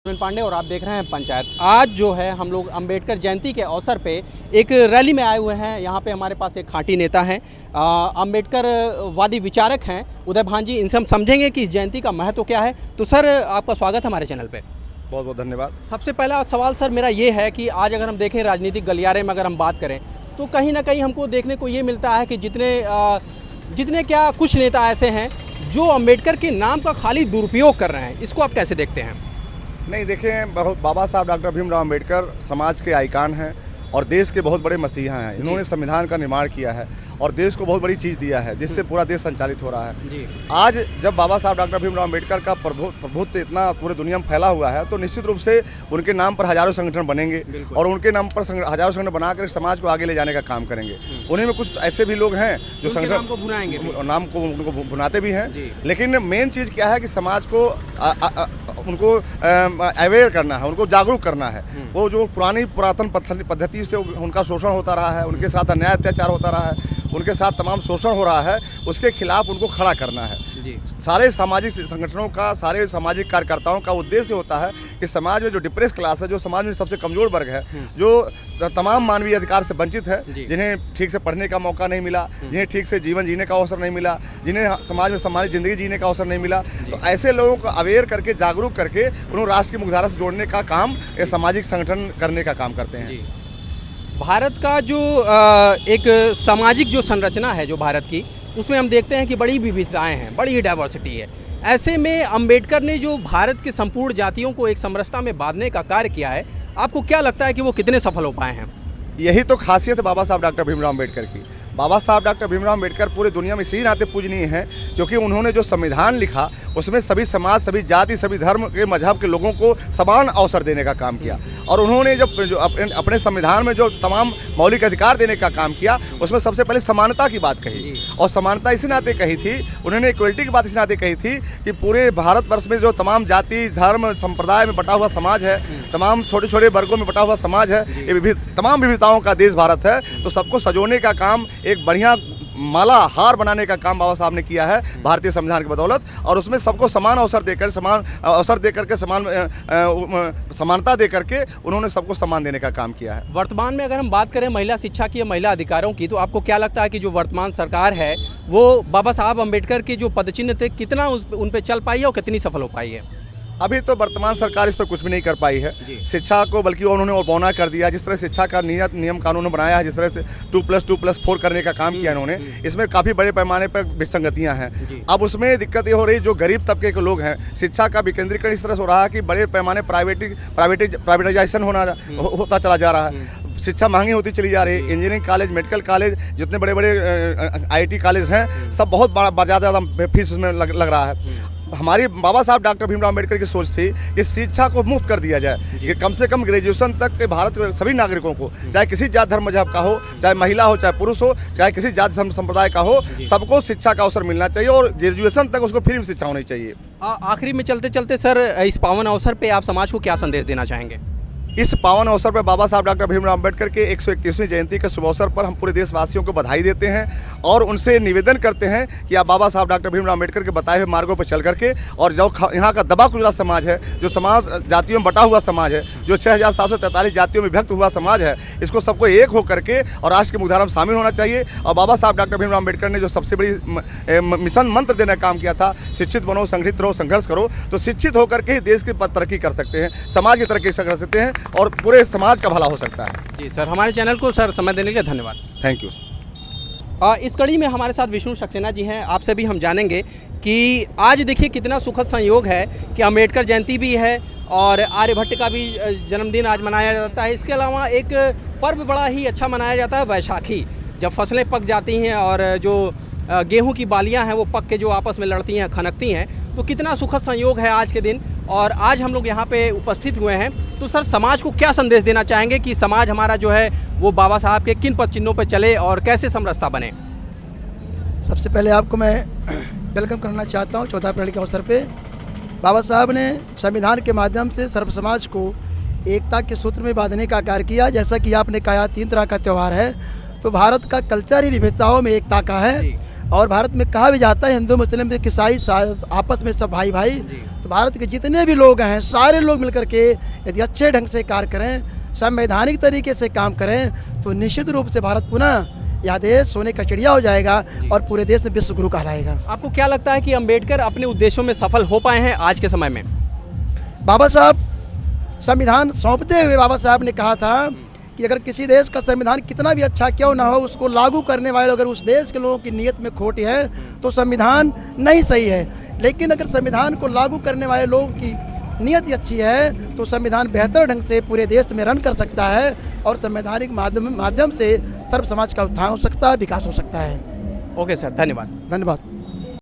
पांडे और आप देख रहे हैं पंचायत। आज जो है हम लोग अंबेडकर जयंती के अवसर पे एक रैली में आए हुए हैं। यहाँ पे हमारे पास एक खांटी नेता हैं, अंबेडकर वादी विचारक हैं उदय भान जी। इनसे हम समझेंगे कि इस जयंती का महत्व क्या है। तो सर, आपका स्वागत है हमारे चैनल पे। बहुत बहुत धन्यवाद। सबसे पहला सवाल सर मेरा ये है कि आज अगर हम देखें राजनीतिक गलियारे में अगर हम बात करें तो कहीं ना कहीं हमको देखने को ये मिलता है कि जितने क्या कुछ नेता ऐसे हैं जो अंबेडकर के नाम का खाली दुरुपयोग कर रहे हैं। इसको आप कैसे देखते हैं? नहीं, देखें, बाबा साहब डॉक्टर भीमराव अंबेडकर समाज के आइकान हैं और देश के बहुत बड़े मसीहा हैं। इन्होंने संविधान का निर्माण किया है और देश को बहुत बड़ी चीज़ दिया है जिससे पूरा देश संचालित हो रहा है। आज जब बाबा साहब डॉक्टर भीमराव अंबेडकर का प्रभुत्व इतना पूरे दुनिया में फैला हुआ है तो निश्चित रूप से उनके नाम पर हजारों संगठन बनेंगे और उनके नाम पर हजारों संगठन बनाकर समाज को आगे ले जाने का काम करेंगे। उन्हीं में कुछ ऐसे भी लोग हैं जो संगठन को भुनाएंगे, नाम को उनको भुनाते भी हैं। लेकिन मेन चीज़ क्या है कि समाज को उनको अवेयर करना है, उनको जागरूक करना है। वो जो पुरातन पद्धति से उनका शोषण होता रहा है, उनके साथ अन्याय अत्याचार होता रहा है, उनके साथ तमाम शोषण हो रहा है, उसके खिलाफ उनको खड़ा करना है। सारे सामाजिक संगठनों का, सारे सामाजिक कार्यकर्ताओं का उद्देश्य होता है कि समाज में जो डिप्रेस क्लास है, जो समाज में सबसे कमजोर वर्ग है, जो तमाम मानवीय अधिकार से वंचित है, जिन्हें ठीक से पढ़ने का मौका नहीं मिला, जिन्हें ठीक से जीवन जीने का अवसर नहीं मिला, जिन्हें समाज में सम्मानित जिंदगी जीने का अवसर नहीं मिला, तो ऐसे लोगों को अवेयर करके, जागरूक करके उन्हें राष्ट्र की मुख्यधारा से जोड़ने का काम ये सामाजिक संगठन करने का काम करते हैं। भारत का जो एक सामाजिक जो संरचना है जो भारत की, उसमें हम देखते हैं कि बड़ी विविधताएं हैं, बड़ी डाइवर्सिटी है। ऐसे में अंबेडकर ने जो भारत के संपूर्ण जातियों को एक समरसता में बांधने का कार्य किया है, आपको क्या लगता है कि वो कितने सफल हो पाए हैं? यही तो खासियत है बाबा साहब डॉक्टर भीमराव अंबेडकर की। बाबा साहब डॉक्टर भीमराव अंबेडकर पूरे दुनिया में इसी नाते पूजनीय हैं क्योंकि उन्होंने जो संविधान लिखा उसमें सभी समाज, सभी जाति, सभी धर्म के मजहब के लोगों को समान अवसर देने का काम किया। और उन्होंने जो अपने संविधान में जो तमाम मौलिक अधिकार देने का काम किया उसमें सबसे पहले समानता की बात कही। और समानता इसी नाते कही थी, उन्होंने इक्वलिटी की बात इस नाते कही थी कि पूरे भारतवर्ष में जो तमाम जाति, धर्म, संप्रदाय में बटा हुआ समाज है, तमाम छोटे छोटे वर्गों में बटा हुआ समाज है, ये तमाम विविधताओं का देश भारत है, तो सबको सजोने का काम, एक बढ़िया माला हार बनाने का काम बाबा साहब ने किया है भारतीय संविधान की बदौलत। और उसमें सबको समान अवसर देकर, समानता देकर के उन्होंने सबको सम्मान देने का काम किया है। वर्तमान में अगर हम बात करें महिला शिक्षा की या महिला अधिकारों की, तो आपको क्या लगता है कि जो वर्तमान सरकार है वो बाबा साहब अम्बेडकर के जो पदचिन्ह थे, कितना उन पे चल पाई है और कितनी सफल हो पाई है? अभी तो वर्तमान सरकार इस पर कुछ भी नहीं कर पाई है शिक्षा को, बल्कि उन्होंने औपौना कर दिया। जिस तरह शिक्षा का नियम कानून बनाया है, जिस तरह से 2+2+4 करने का काम किया इन्होंने, इसमें काफ़ी बड़े पैमाने पर विसंगतियां हैं। अब उसमें दिक्कत ये हो रही, जो गरीब तबके के लोग हैं, शिक्षा का विकेंद्रीकरण इस तरह से हो रहा है कि बड़े पैमाने प्राइवेटाइजेशन होता चला जा रहा है। शिक्षा महंगी होती चली जा रही है। इंजीनियरिंग कॉलेज, मेडिकल कॉलेज, जितने बड़े बड़े IIT कॉलेज हैं, सब बहुत ज़्यादा फीस उसमें लग रहा है। हमारी बाबा साहब डॉक्टर भीमराव अंबेडकर की सोच थी कि शिक्षा को मुफ्त कर दिया जाए, कि कम से कम ग्रेजुएशन तक के भारत के सभी नागरिकों को, चाहे किसी जात धर्म मजहब का हो, चाहे महिला हो, चाहे पुरुष हो, चाहे किसी जात धर्म संप्रदाय का हो, सबको शिक्षा का अवसर मिलना चाहिए और ग्रेजुएशन तक उसको फ्री में शिक्षा होनी चाहिए। आखिरी में चलते चलते सर, इस पावन अवसर पर आप समाज को क्या संदेश देना चाहेंगे? इस पावन अवसर पर बाबा साहब डॉक्टर भीमराव अंबेडकर के 131वीं जयंती के शुभ अवसर पर हम पूरे देशवासियों को बधाई देते हैं और उनसे निवेदन करते हैं कि आप बाबा साहब डॉक्टर भीमराव अंबेडकर के बताए हुए मार्गों पर चल करके, और जो यहाँ का दबा कुचला समाज है, जो समाज जातियों में बटा हुआ समाज है, जो 6743 जातियों में विभक्त हुआ समाज है, इसको सबको एक हो करके और राष्ट्र की मुख्यधारा में शामिल होना चाहिए। और बाबा साहब डॉक्टर भीमराव अंबेडकर ने जो सबसे बड़ी मिशन मंत्र देने का काम किया था, शिक्षित बनो, संगठित रहो, संघर्ष करो, तो शिक्षित होकर के ही देश की तरक्की कर सकते हैं, समाज की तरक्की कर सकते हैं और पूरे समाज का भला हो सकता है। जी सर, हमारे चैनल को सर समय देने के लिए धन्यवाद। Thank you. इस कड़ी में हमारे साथ विष्णु सक्सेना जी हैं। आपसे भी हम जानेंगे कि आज देखिए कितना सुखद संयोग है कि अम्बेडकर जयंती भी है और आर्यभट्ट का भी जन्मदिन आज मनाया जाता है। इसके अलावा एक पर्व बड़ा ही अच्छा मनाया जाता है, वैशाखी, जब फसलें पक जाती हैं और जो गेहूं की बालियां हैं वो पक के जो आपस में लड़ती हैं, खनकती हैं। तो कितना सुखद संयोग है आज के दिन, और आज हम लोग यहाँ पे उपस्थित हुए हैं। तो सर, समाज को क्या संदेश देना चाहेंगे कि समाज हमारा जो है वो बाबा साहब के किन पद चिन्हों पर चले और कैसे समरसता बने? सबसे पहले आपको मैं वेलकम करना चाहता हूँ 14 अप्रैल के अवसर पे। बाबा साहब ने संविधान के माध्यम से सर्व समाज को एकता के सूत्र में बांधने का कार्य किया। जैसा कि आपने कहा, 3 तरह का त्यौहार है, तो भारत का कल्चर ही विविधताओं में एकता का है। और भारत में कहा भी जाता है, हिंदू मुस्लिम ईसाई आपस में सब भाई भाई। तो भारत के जितने भी लोग हैं सारे लोग मिलकर के यदि अच्छे ढंग से कार्य करें, संवैधानिक तरीके से काम करें तो निश्चित रूप से भारत पुनः यह देश सोने का चिड़िया हो जाएगा और पूरे देश में विश्व गुरु कहलाएगा। आपको क्या लगता है कि अंबेडकर अपने उद्देश्यों में सफल हो पाए हैं आज के समय में? बाबा साहब संविधान सौंपते हुए बाबा साहब ने कहा था कि अगर किसी देश का संविधान कितना भी अच्छा क्यों ना हो, उसको लागू करने वाले अगर उस देश के लोगों की नीयत में खोट है तो संविधान नहीं सही है। लेकिन अगर संविधान को लागू करने वाले लोगों की नीयत ही अच्छी है तो संविधान बेहतर ढंग से पूरे देश में रन कर सकता है और संवैधानिक माध्यम से सर्व समाज का उत्थान हो सकता है, विकास हो सकता है। ओके सर, धन्यवाद। धन्यवाद।